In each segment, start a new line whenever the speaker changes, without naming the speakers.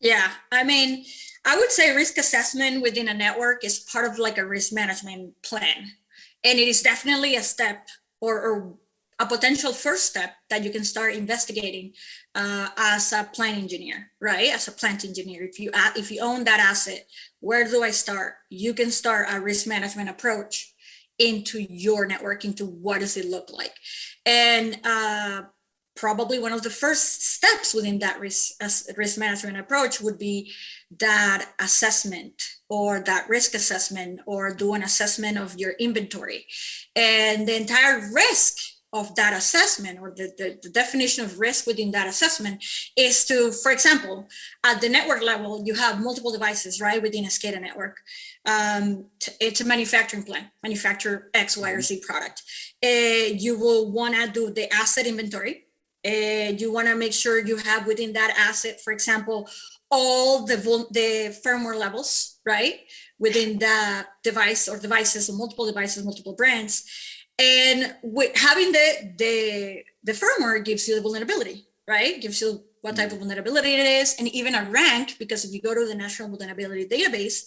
Yeah, I mean, I would say risk assessment within a network is part of like a risk management plan. And it is definitely a step or a potential first step that you can start investigating as a plant engineer, right? As a plant engineer, if you own that asset, where do I start? You can start a risk management approach into your network, into what does it look like, and probably one of the first steps within that risk management approach would be that assessment or that risk assessment, or do an assessment of your inventory. And the entire risk of that assessment, or the definition of risk within that assessment, is to, for example, at the network level, you have multiple devices, right, within a SCADA network. It's a manufacturing plant, manufacture X, Y, or Z product. You will want to do the asset inventory. You want to make sure you have within that asset, for example, all the firmware levels, right, within the device or devices, or multiple devices, multiple brands. And with having the firmware gives you the vulnerability, right? Gives you what type of vulnerability it is, and even a rank, because if you go to the National Vulnerability Database,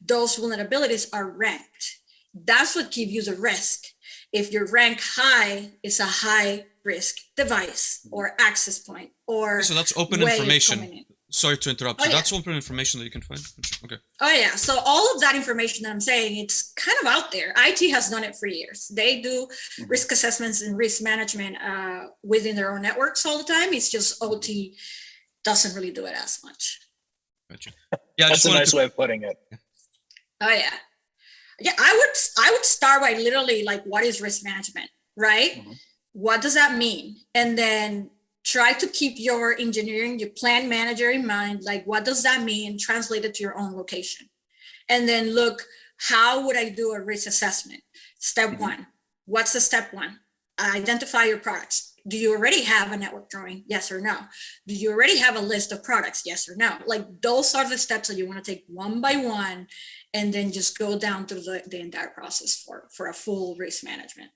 those vulnerabilities are ranked. That's what gives you the risk. If your rank high, is a high risk device or access point or
so that's open information. Sorry to interrupt. So that's open information that you can find. Okay.
Oh yeah. So all of that information that I'm saying, it's kind of out there. IT has done it for years. They do risk assessments and risk management within their own networks all the time. It's just OT doesn't really do it as much.
Gotcha. Yeah,
that's a nice way of putting it.
Oh yeah. Yeah, I would start by literally like, what is risk management, right? Mm-hmm. What does that mean? And then try to keep your engineering, your plant manager in mind, like, what does that mean? Translate it to your own location. And then look, how would I do a risk assessment? Step one, what's the step one? Identify your products. Do you already have a network drawing? Yes or no? Do you already have a list of products? Yes or no? Like, those are the steps that you want to take one by one, and then just go down through the entire process for a full risk management.